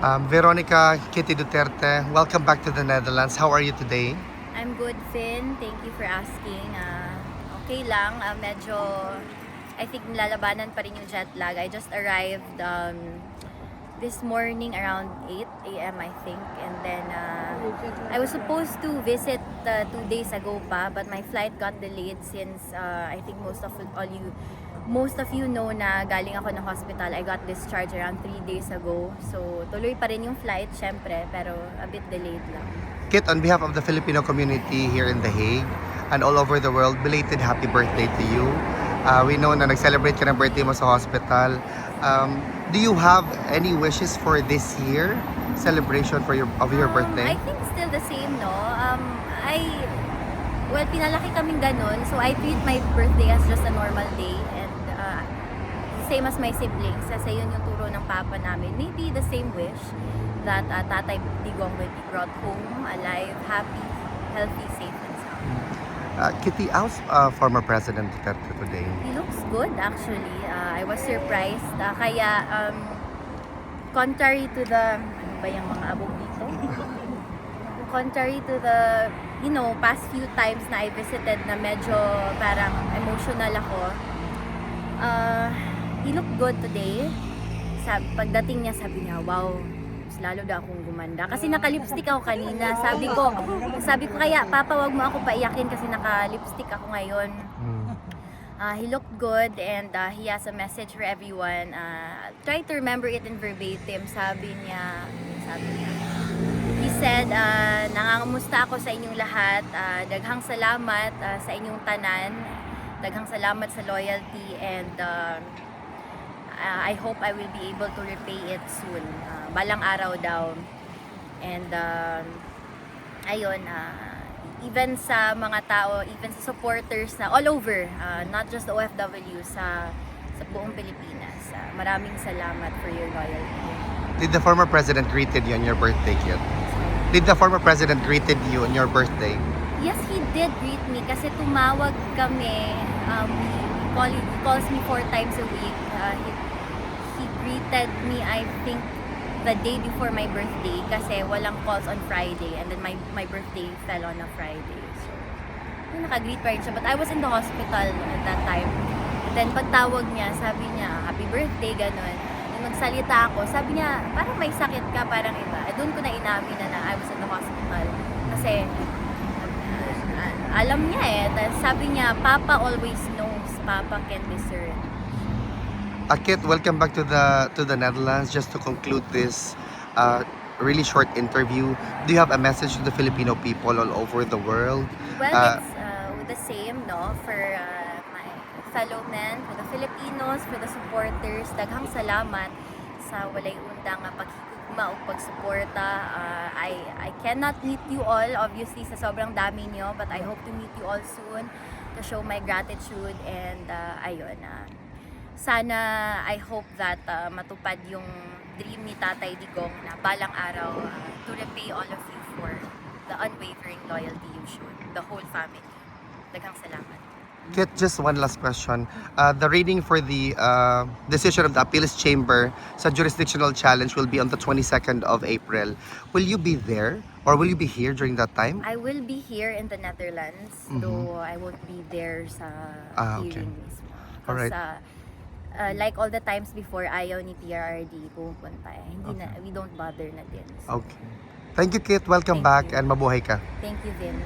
Veronica Kitty Duterte, welcome back to the Netherlands. How are you today? I'm good, Finn. Thank you for asking. Okay lang. Medyo, I think nilalabanan pa rin yung jet lag. I just arrived this morning around 8 a.m. I think. And then, I was supposed to visit 2 days ago pa, but my flight got delayed since I think most of you know na galing ako ng hospital. I got discharged around 3 days ago. So, tuloy pa rin yung flight, syempre, pero a bit delayed lang. Kit, on behalf of the Filipino community here in The Hague and all over the world, belated happy birthday to you. We know na nag-celebrate ka ng birthday mo sa hospital. Do you have any wishes for this year celebration of your birthday? I think still the same, no? Well, pinalaki kaming ganun, so I treat my birthday as just a normal day and same as my siblings, kasi yun yung turo ng papa namin. Maybe the same wish that Tatay Digong will be brought home, alive, happy, healthy, safe, and sound. Kitty, how's former President Duterte today? He looks good, actually. I was surprised. Kaya, contrary to the, ano ba yung mga abog dito? Contrary to the, past few times na I visited na medyo parang emotional ako, he looked good today. Pagdating niya, sabi niya, wow, mas lalo daw akong gumanda. Kasi naka-lipstick ako kanina. Sabi ko kaya, Papa, wag mo ako paiyakin kasi naka-lipstick ako ngayon. He looked good and he has a message for everyone. Try to remember it in verbatim. He said, nangangamusta ako sa inyong lahat. Daghang salamat sa inyong tanan. Daghang salamat sa loyalty and I hope I will be able to repay it soon. Balang araw daw. And ayun, even sa mga tao, even sa supporters na all over, not just OFW, sa buong Pilipinas. Maraming salamat for your loyalty. Did the former president greeted you on your birthday, Kit? Did the former president greeted you on your birthday? Yes, he did greet me kasi tumawag kami. He calls me 4 times a week. He greeted me, I think, the day before my birthday kasi walang calls on Friday and then my birthday fell on a Friday. So, naka-greet pa rin siya. But I was in the hospital at that time. And then pagtawag niya, sabi niya, happy birthday, ganun. Nung nagsalita ako, sabi niya, parang may sakit ka, parang iba. Doon ko na inamin na I was in the hospital. Kasi, alam niya sabi niya, Papa always knows, Papa can discern. Kit, welcome back to the Netherlands. Just to conclude this really short interview, do you have a message to the Filipino people all over the world? Well, it's the same, no? For my fellow men, for the Filipinos, for the supporters, daghang salamat sa walay undang paghigugma o pagsuporta. I cannot meet you all, obviously, sa sobrang dami nyo, but I hope to meet you all soon to show my gratitude and ayun, sana I hope that matupad yung dream ni Tatay Digong na balang araw to repay all of you for the unwavering loyalty you showed, the whole family. Daghang salamat. Kit, just one last question. The reading for the decision of the Appeals Chamber sa jurisdictional challenge will be on the 22nd of April. Will you be there or will you be here during that time? I will be here in the Netherlands, though I won't be there sa Okay. hearing mismo. Alright. Like all the times before, ayaw ni PRRD pumunta. Hindi na, we don't bother na din. So, Okay. Thank you, Kit. Welcome Thank back you. and mabuhay ka. thank you din.